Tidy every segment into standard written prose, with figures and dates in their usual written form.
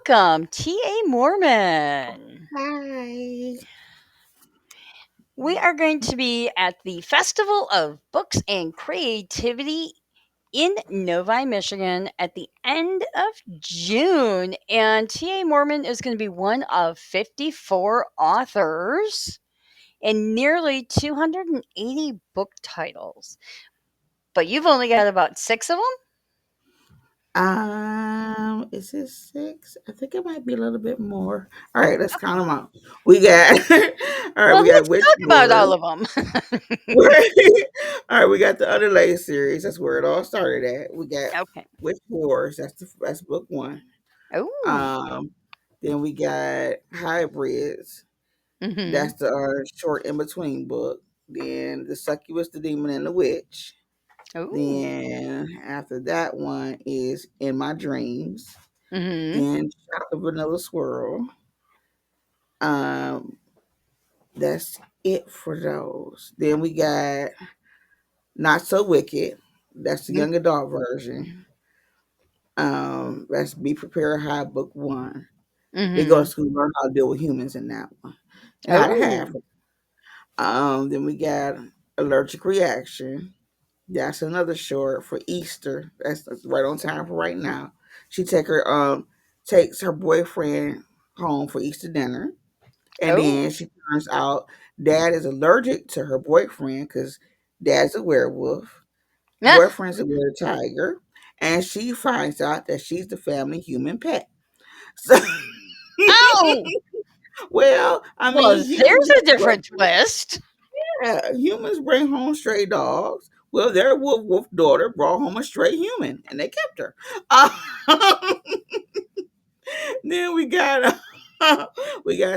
Welcome, T.A. Moorman. Hi. We are going to be at the Festival of Books and Creativity in Novi, Michigan at the end of June. And T.A. Moorman is going to be one of 54 authors and nearly 280 book titles. But you've only got about six of them? Is it six? I think it might be a little bit more. All right, let's count them out. We got all right, Well, we got let's Witch talk about Wars. all of them. All right, we got the Underlay series. That's where it all started at. We got Okay. Witch Wars. That's book one. Oh. Um, then we got Hybrids. Mm-hmm. That's the short in between book. Then the Succubus, the Demon, and the Witch. Oh. Then after that one is In My Dreams. Mm-hmm. Then Shot the Vanilla Swirl. Um, that's it for those. Then we got Not So Wicked. That's the young adult version. That's Be Prepared High Book One. They go to Mm-hmm. school and learn how to deal with humans in that one. And how to Oh. have it. Then we got Allergic Reaction. That's another short for Easter. That's right on time for right now. She takes her boyfriend home for Easter dinner, and Oh. then she turns out dad is allergic to her boyfriend because dad's a werewolf, Ah. boyfriend's a were tiger, and she finds out that she's the family human pet. So, Oh! well, I Well, mean, there's a different twist. humans bring home stray dogs. Well, their wolf daughter brought home a stray human, and they kept her. Then we got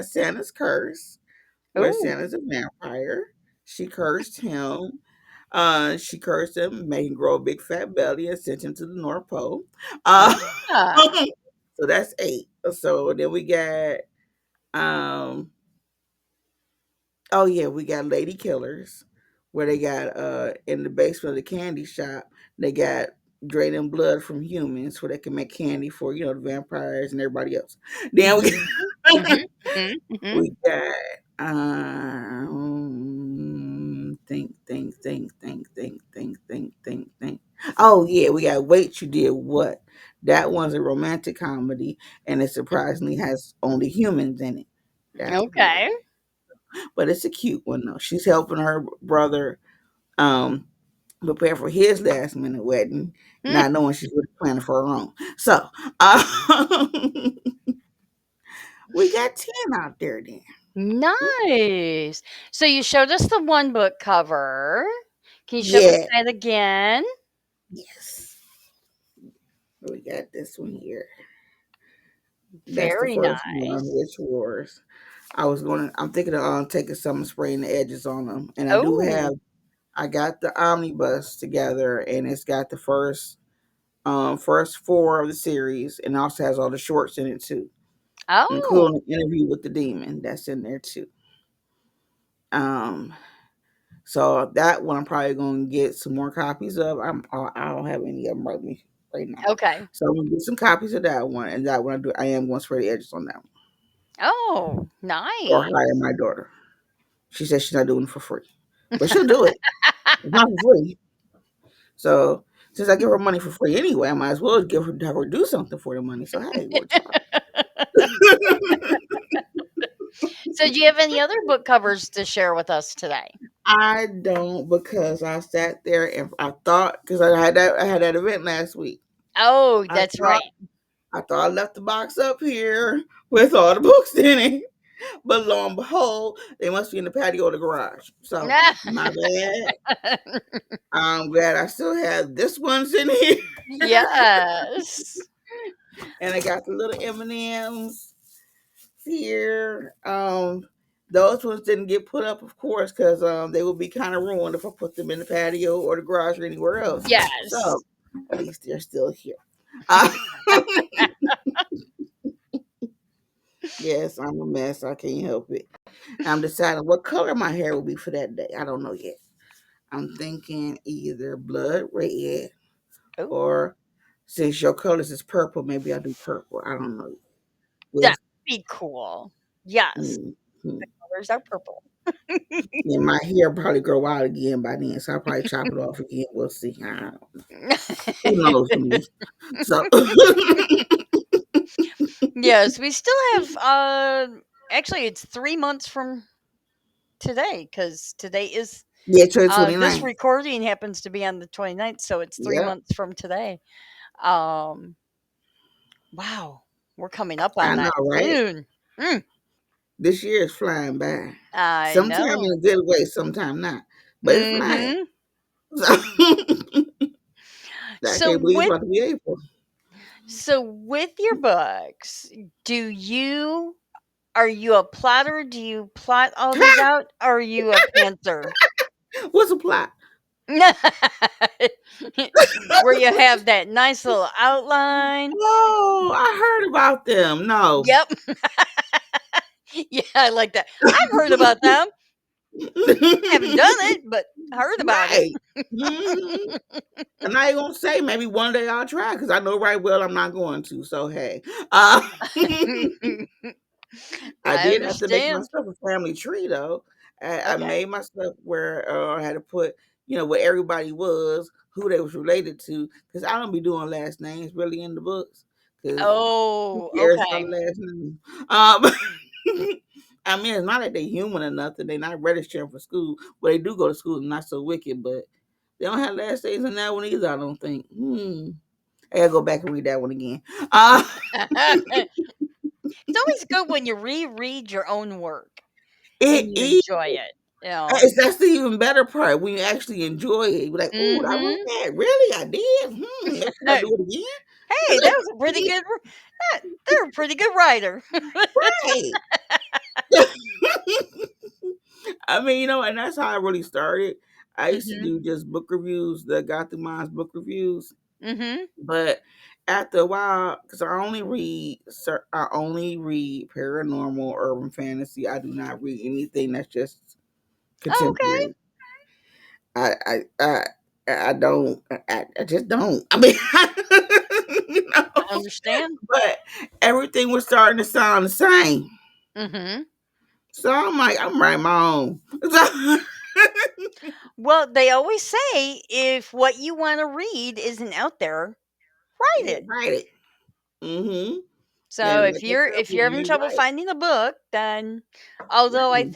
Santa's curse, where Oh. Santa's a vampire. She cursed him. She cursed him, made him grow a big fat belly, and sent him to the North Pole. Uh, Ah. so that's eight. So then we got um oh yeah, we got Lady Killers, where they got in the basement of the candy shop, they got draining blood from humans so they can make candy for, the vampires and everybody else. Then we Mhm. Mhm. Mhm. Mhm. we got think. Oh yeah, we got Wait You Did What? That one's a romantic comedy and it surprisingly has only humans in it. That's weird. Okay. But it's a cute one though. She's helping her brother um prepare for his last minute wedding, Hmm. not knowing she's really planning for her own. So uh, we got 10 out there then. Nice. So you showed us the one book cover. Can you show us Yeah. that again? Yes. We got this one here. That's the Very first one, nice. Witch Wars. I'm thinking of taking some and spraying the edges on them. And Oh. I got the omnibus together and it's got the first four of the series and also has all the shorts in it too, Oh. including an interview with the demon that's in there too. Um, so that one I'm probably gonna get some more copies of. I don't have any of them right now. Okay. So I'm gonna get some copies of that one, and that one I am going to spray the edges on that one, Oh, or nice. hire my daughter. She says she's not doing it for free, but she'll do it. It's not for free. So since I give her money for free anyway, I might as well have her do something for the money. So hey, it works out. So do you have any other book covers to share with us today? I don't because I sat there and I thought because I had that event last week. Oh, I that's thought right. I thought I left the box up here with all the books in it, but lo and behold, they must be in the patio or the garage. So my bad. I'm glad I still have this one's in here, Yes. and I got the little M&Ms here. Those ones didn't get put up, of course, because they would be kind of ruined if I put them in the patio or the garage or anywhere else. So Yes. at least they're still here. Uh, yes, I'm a mess. I can't help it. I'm deciding what color my hair will be for that day. I don't know yet. I'm thinking either blood red Oh. or since your colors is purple, maybe I'll do purple. I don't know. We'll That'd be cool. Yes, mhm. colors are purple. And my hair probably grow out again by then, so I'll probably chop it off again. We'll see. I don't know. Who knows for me? So Yes, we still have, actually, it's 3 months from today, because today is, yeah, to the this 29th. recording happens to be on the 29th, so it's 3 Yep, months from today. Um, wow, we're coming up I on know, that right? soon. Mm, This year is flying by. I Sometimes in know. a good way, sometimes not. But it's flying. Mhm. So I So can't believe it's with about to be April. so with your books, do you are you a plotter? Do you plot all these out? Or are you a pantser? What's the plot? Where you have that nice little outline. Oh, I heard about them. No. Yep. Yeah, I like that. I've heard about them. Haven't done it, but heard about it. Right. Mhm. And I ain't gonna say maybe one day I'll try because I know right well I'm not going to. So hey, I I did have to make understand. myself a family tree though. I Okay. made myself where I had to put, where everybody was, who they was related to, because I don't be doing last names really in the books, because who Oh, cares about okay. a last name? I mean, it's not like they're human or nothing. They're not registering for school. Well, they do go to school, and not so wicked, but they don't have last names in that one either. I don't think. I gotta go back and read that one again. Uh, It's always good when you reread your own work it and you is. enjoy it. You know. That's the even better part when you actually enjoy it. You're like, "Oh, I wrote Mhm. that. Really, I did. Should I do it Hey, that was a pretty good. They're a pretty good writer. again?" Right. I mean, and that's how I really started. I used to Mhm. do just book reviews, the Gothic Moms book reviews, Mhm. but after a while, because I only read paranormal, urban fantasy. I do not read anything that's just Oh, okay. contemporary. I I I I don't. I just don't. I mean, you know. I understand. But everything was starting to sound the same. Mhm. So I'm like, I'm writing my own. So, Well, they always say if what you want to read isn't out there, write yeah, it. write it. Mm-hmm. So And like I tell if you're people, having you trouble write. finding a book, then although Mm.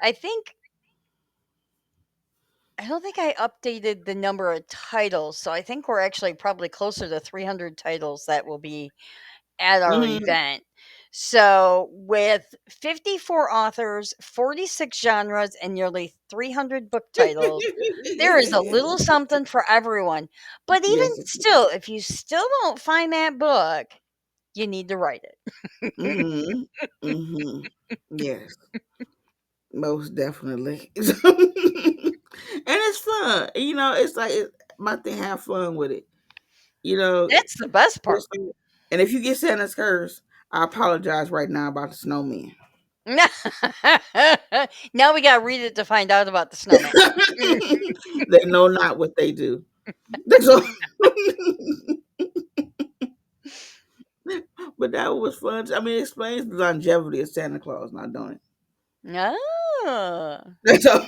I think I don't think I updated the number of titles, so I think we're actually probably closer to 300 titles that will be at our Mm-hmm. event. So, with 54 authors, 46 genres, and nearly 300 book titles, there is a little something for everyone. But even Yes. still, if you still don't find that book, you need to write it. Mm-hmm. Mm-hmm. Yes. Most definitely. And it's fun. It's like my thing. Have fun with it. You know, That's the best part. just and if you get Santa's curse, I apologize right now about the snowman. Now we got to read it to find out about the snowman. They know not what they do. That's all. But that was fun. I mean, it explains the longevity of Santa Claus not doing it. Oh, That's all.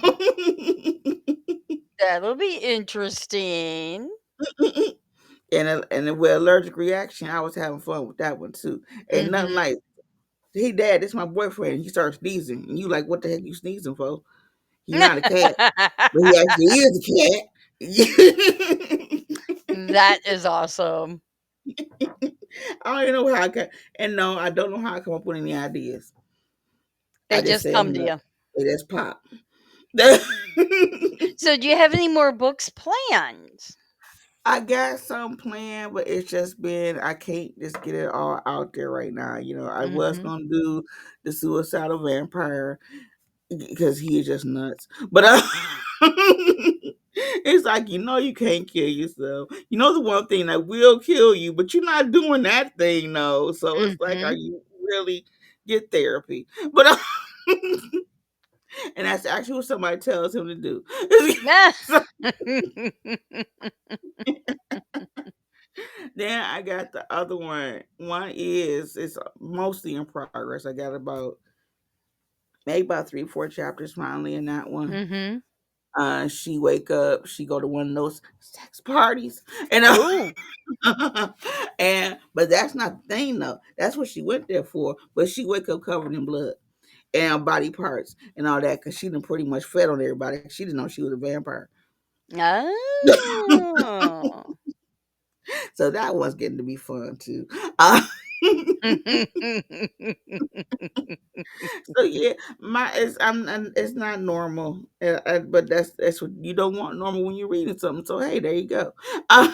that'll be interesting. And with allergic reaction, I was having fun with that one too. Ain't nothing Hmm. like, hey dad, this is my boyfriend. He starts sneezing, and you like, what the heck you sneezing for? He not a cat, but he actually is a cat. That is awesome. I don't even know how I can, and no, I don't know how I come up with any ideas. They I just just say come them, to you. they just pop. So, do you have any more books planned? I got some planned, but it's just been I can't just get it all out there right now. I was Hmm. gonna do the suicidal vampire because he is just nuts. But it's like you can't kill yourself. You know the one thing that will kill you, but you're not doing that thing though. So it's like, are Hmm. you really get therapy? But and that's actually what somebody tells him to do. Yeah. So Then I got the other one. One is it's mostly in progress. I got about maybe about 3, 4 chapters finally in that one. Mhm. She wake up, she go to one of those sex parties, and Ooh. and but that's not the thing though. That's what she went there for. But she wake up covered in blood and body parts and all that because she done pretty much fed on everybody. She didn't know she was a vampire. Oh. So that was getting to be fun too. Uh, so yeah, my it's not normal, but that's what you don't want normal when you're reading something. So hey, there you go. Uh,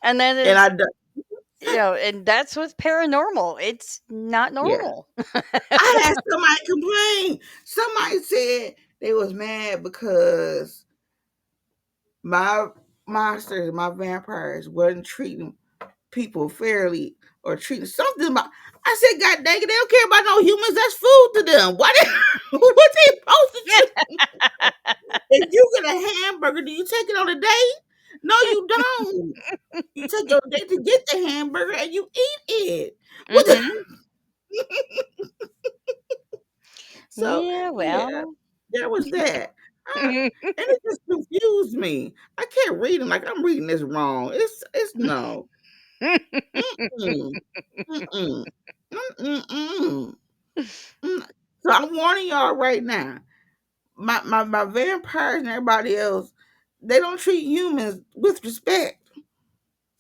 And that and is, I do- and that's with paranormal. It's not yeah, normal. I had somebody complain. Somebody said they was mad because my monsters, my vampires, wasn't treating people fairly or treating something about. I said, God dang it, they don't care about no humans. That's food to them. What? What they supposed to do? If you get a hamburger, do you take it on a date? No, you don't. You take your date to get the hamburger and you eat it. What? The, Mhm. so Yeah, yeah, well. there was that. And it just confused me. I can't read them like I'm reading this wrong. It's no. Mm-mm. Mm-mm. Mm-mm. Mm. So I'm warning y'all right now. My vampires and everybody else, they don't treat humans with respect.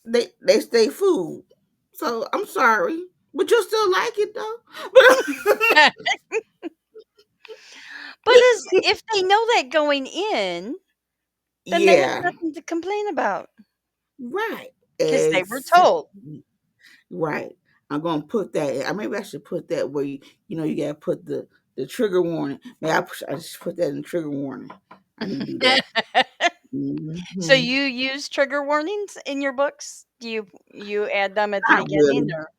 They stay food. So I'm sorry, but you'll still like it though. But But as if they know that going in, then they have yeah, nothing to complain about right. because they were told. Exactly. Right. I'm gonna put that. Maybe I should put that where you gotta put the trigger warning. Maybe I should put that in the trigger warning. I need to do that. So Hmm. you use trigger warnings in your books? Do you add them at the Not beginning really. or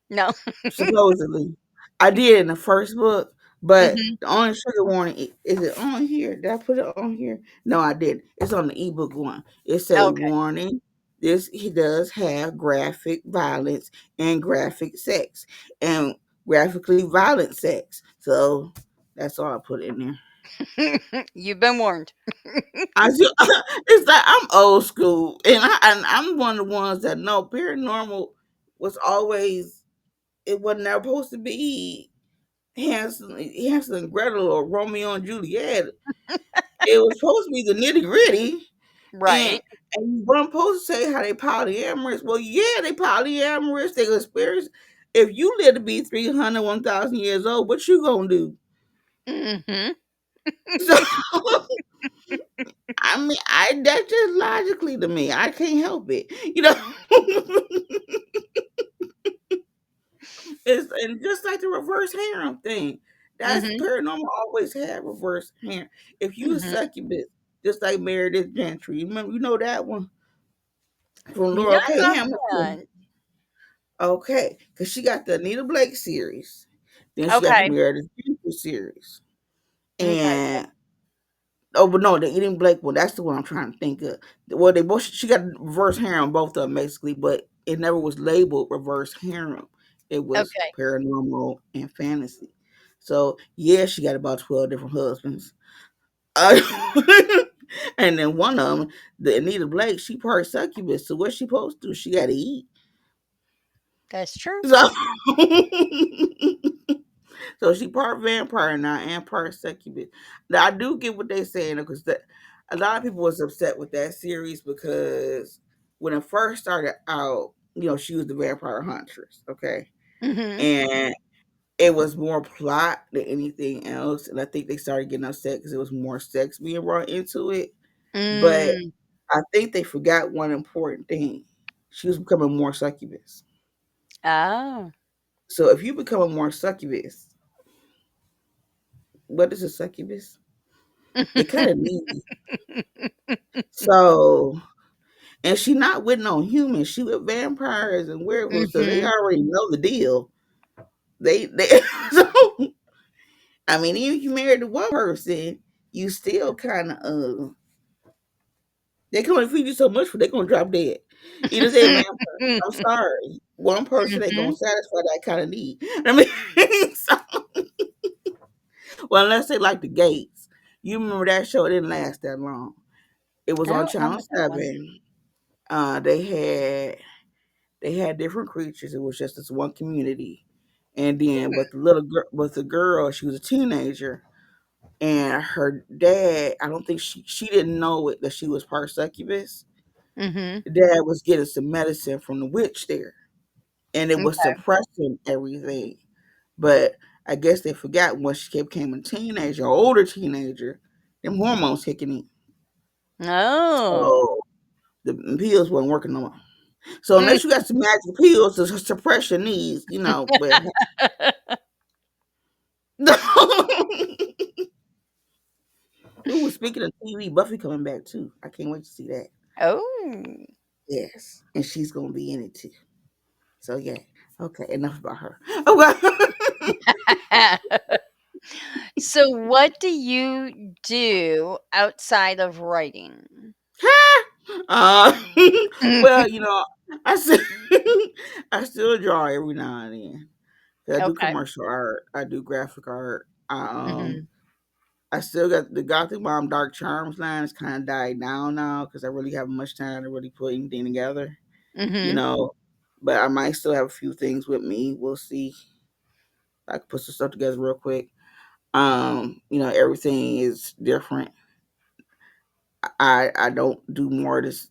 no? Supposedly, I did in the first book, but Mhm. the only trigger warning is it on here? Did I put it on here? No, I didn't. It's on the ebook one. It say Okay. warning. This he does have graphic violence and graphic sex and graphically violent sex. So that's all I put in there. You've been warned. It's like I'm old school, and I'm one of the ones that know paranormal was always it wasn't never supposed to be Hansel and Gretel or Romeo and Juliet. It was supposed to be the nitty gritty, and Right. and you weren't supposed to say how they polyamorous. Well, yeah, they polyamorous. They experience. If you live to be 300, 1,000 years old, what you gonna do? Mhm. So I mean, I that's just logically to me. I can't help it. It's and just like the reverse harem thing. That's Mhm. paranormal always had reverse harem. If you a Mhm. succubus, just like Meredith Gentry, you know that one from Laura Not K. Hamilton. offhand. Okay, because she got the Anita Blake series, then she got the Okay. Meredith Gentry series, Okay. and oh, but no, the Eating Blake one. That's the one I'm trying to think of. Well, they both she got reverse harem both of them basically, but it never was labeled reverse harem. It was Okay. paranormal and fantasy. So yeah, she got about 12 different husbands. Uh, and then one of them, the Anita Blake, she part succubus. So what she supposed to do? She got to eat. That's true. So so she part vampire now and part succubus. Now I do get what they saying because a lot of people was upset with that series because when it first started out, she was the vampire huntress, okay, Mhm. and it was more plot than anything else, and I think they started getting upset because it was more sex being brought into it. But Mm. I think they forgot one important thing: she was becoming more succubus. Oh. So if you become a more succubus, what is a succubus? They kind of need. So, and she not with no humans. She with vampires and werewolves, so they Mhm. already know the deal. They so I mean, even if you married to one person, you still kind of they can only feed you so much, but they gonna drop dead. He just said vampire. I'm sorry. One person ain't gonna Mhm. satisfy that kind of need. I mean, so, well, unless they like the Gates. You remember that show? It didn't last that long. It was I on don't Channel remember that one. 7. They had different creatures. It was just this one community, and then but the little girl, but the girl, she was a teenager, and her dad. I don't think she didn't know it that she was part succubus. Mhm. The dad was getting some medicine from the witch there, and it was Okay. suppressing everything. But I guess they forgot once she became a teenager, or older teenager, them hormones kicking in. Oh. So the pills wasn't working no more. So unless you got some magic pills to suppress your needs, but ooh, speaking of TV, Buffy coming back too. I can't wait to see that. Oh. Yes, and she's gonna be in it too. So yeah, okay, enough about her. Okay. So what do you do outside of writing? uh, well, I still, I still draw every now and then. 'Cause I do Okay. commercial art. I do graphic art. Mhm. I still got the Gothic Mom Dark Charms line. It's kind of died down now because I really haven't much time to really put anything together. You Mhm. know, but I might still have a few things with me. We'll see. I can put some stuff together real quick. Everything is different. I don't do more of this.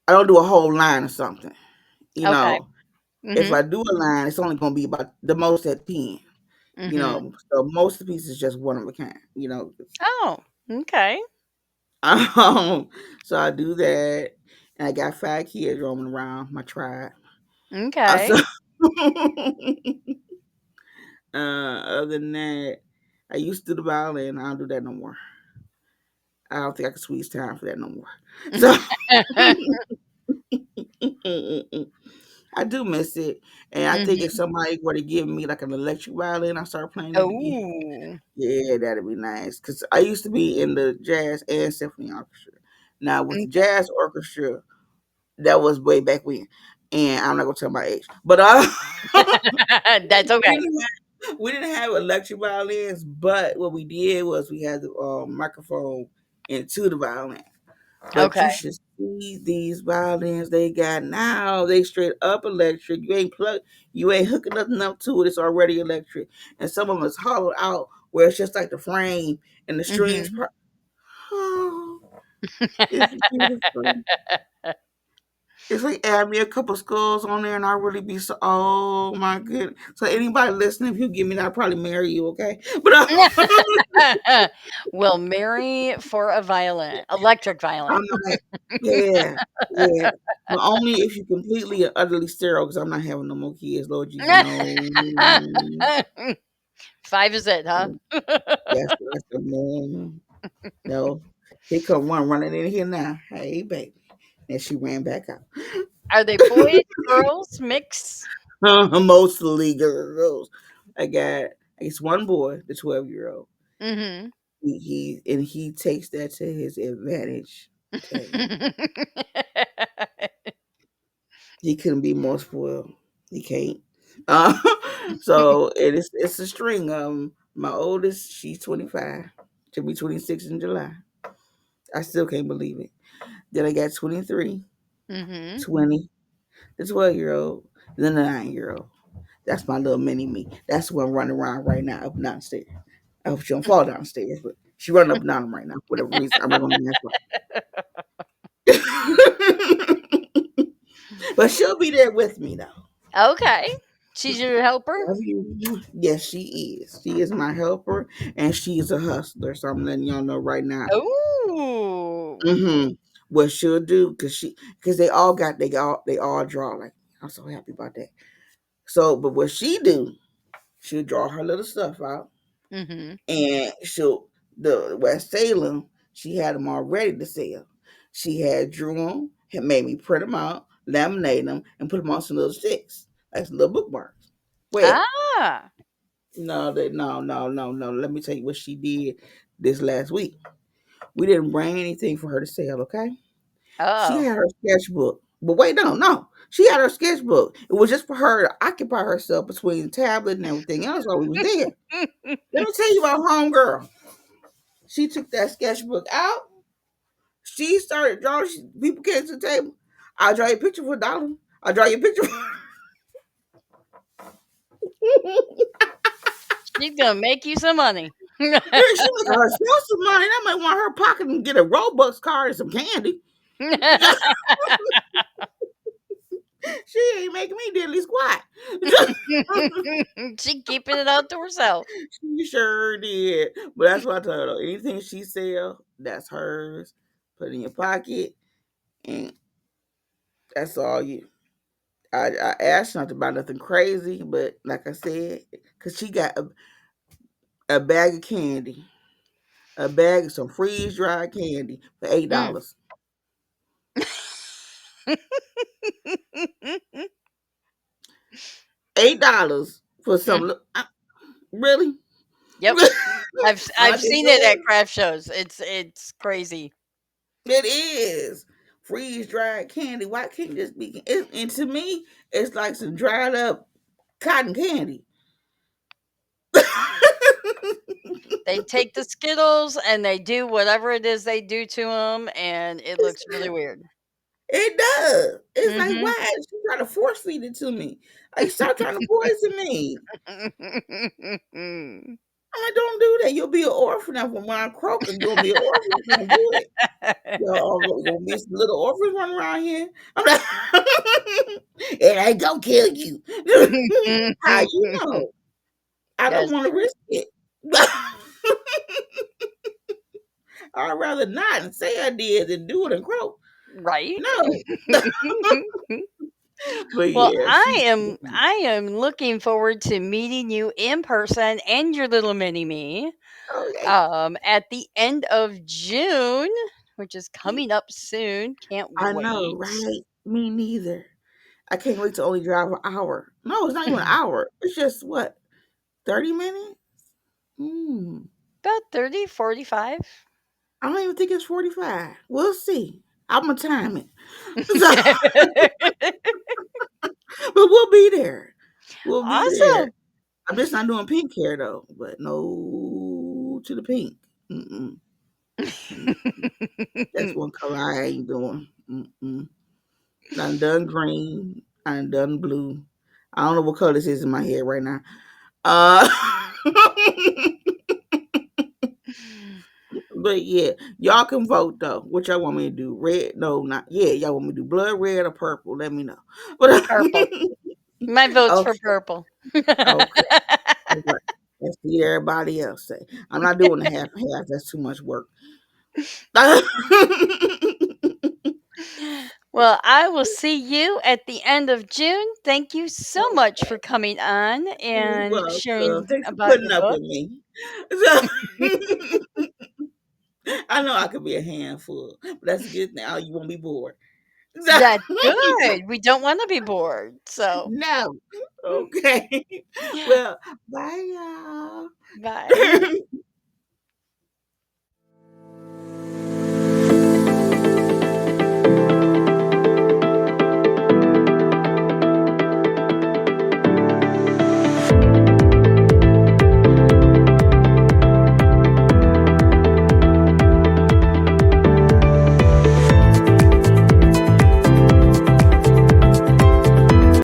I don't do a whole line or something. You Okay. know, if Mhm. I do a line, it's only gonna be about the most at 10. Mhm. So most of the pieces is just one of a kind. Oh, okay. Um, so I do that, and I got 5 kids roaming around my tribe. Okay. So, other than that, I used to do the violin. I don't do that no more. I don't think I can squeeze time for that no more. So I do miss it, and I think if Mhm. somebody were to give me like an electric violin, I start playing it again. Oh. Yeah, that'd be nice. Cause I used to be in the jazz and symphony orchestra. Now with the Okay. jazz orchestra, that was way back when, and I'm not gonna tell my age, but That's we okay. didn't we didn't have electric violins, but what we did was we had the microphone into the violin. But Okay. you should see these violins they got now. They straight up electric. You ain't hooking nothing up to it. It's already electric, and some of them is hollowed out where it's just like the frame and the strings. Mhm. Oh, it's beautiful. It's like add me a couple skulls on there, and I'll really be so. Oh my goodness! So anybody listening, if you give me that, I'll probably marry you. Okay, but Will marry for a violin, electric I'm violin. not. Yeah, yeah. But only if you completely and utterly sterile, because I'm not having no more kids. Lord Jesus, no. 5 is it, huh? That's the man. No. Here come one running in here now. Hey, baby. And she ran back out. Are they boys, girls, mix? Mostly girls. I got, I guess, one boy, the 12-year-old. Mhm. He takes that to his advantage. Tell you, he couldn't be more spoiled. He can't. Uh, so it's a string. My oldest, she's 25. She'll be 26 in July. I still can't believe it. Then I got 23, Mhm. 20, the 12-year-old, then the 9-year-old. That's my little mini me. That's the one running around right now up and downstairs. I hope she don't fall downstairs, but she running up and down them right now for whatever reason. I'm not gonna ask why. But she'll be there with me though. Okay. She's your helper? Love you. Yes, she is. She is my helper, and she is a hustler. So I'm letting y'all know right now. Ooh. What she'll do, because they all draw like. I'm so happy about that. So, but what she do, she'll draw her little stuff out, Mhm. and the West Salem, she had them all ready to sell. She had drew them, had made me print them out, laminate them, and put them on some little sticks, like some little bookmarks. Well, Ah. no. Let me tell you what she did this last week. We didn't bring anything for her to sell, okay? She Oh. had her sketchbook. But wait, no, no. She had her sketchbook. It was just for her to occupy herself between the tablet and everything else while we was there. Let me tell you about homegirl. She took that sketchbook out. She started drawing. People came to the table. I'll draw you a picture for $1. I'll draw you a picture for She's gonna make you some money. Girl, she making herself some money. I might want her pocket and get a Robux card and some candy. She ain't making me diddly squat. She keeping it out to herself. She sure did. But that's what I told her. Anything she sell, that's hers. Put it in your pocket, and that's all you. I asked her not to buy nothing crazy, but like I said, because she got a bag of candy, a bag of some freeze dried candy for $8. Mm. $8 for some. Really? Yep. I I've just seen it said at craft shows. It's crazy. it is freeze dried candy. Why can't this be? And to me, it's like some dried up cotton candy. They take the Skittles and they do whatever it is they do to them, and it It's, looks really weird. it does. It's like, Mhm. why is she trying to force feed it to me? Like, stop trying to poison me. I'm like, don't do that. You'll be an orphan after when I'm croaking. You'll be an orphan. Don't do it. Y'all gonna be some little orphans running around here. I'm like, it ain't gonna kill you. How you know? I don't That's want to true. risk it. I'd rather not and say I did than do it and croak. Right? No. But Well, yeah, I she am I am looking forward to meeting you in person and your little mini me okay. at the end of June, which is coming up soon. Can't I know, wait. right? Me neither. I can't wait to only drive an hour. No, it's not even an hour. It's just what, 30 minutes? Hmm. About 30, 45. I don't even think it's 45. We'll see. I'm gonna time it. So, but we'll be there. We'll be there. Awesome. I'm just not doing pink hair though. But no to the pink. Mm-mm. Mm. That's one color I ain't doing. Mm-mm. I done green. I done blue. I don't know what color this is in my head right now. Uh, but yeah, y'all can vote though. What y'all want me to do? Red? No, not yeah. Y'all want me to do blood red or purple? Let me know. But Purple. My vote's for okay, purple. okay, all right. Let's see what everybody else say. I'm not doing the half and half. That's too much work. Well, I will see you at the end of June. Thank you so much for coming on You're and welcome. sharing Thanks for about putting your up book. with me. So, I know I could be a handful, but that's a good thing. Oh, you won't be bored. So, That's good. We don't want to be bored. So, no. Okay. Well, bye, y'all. bye.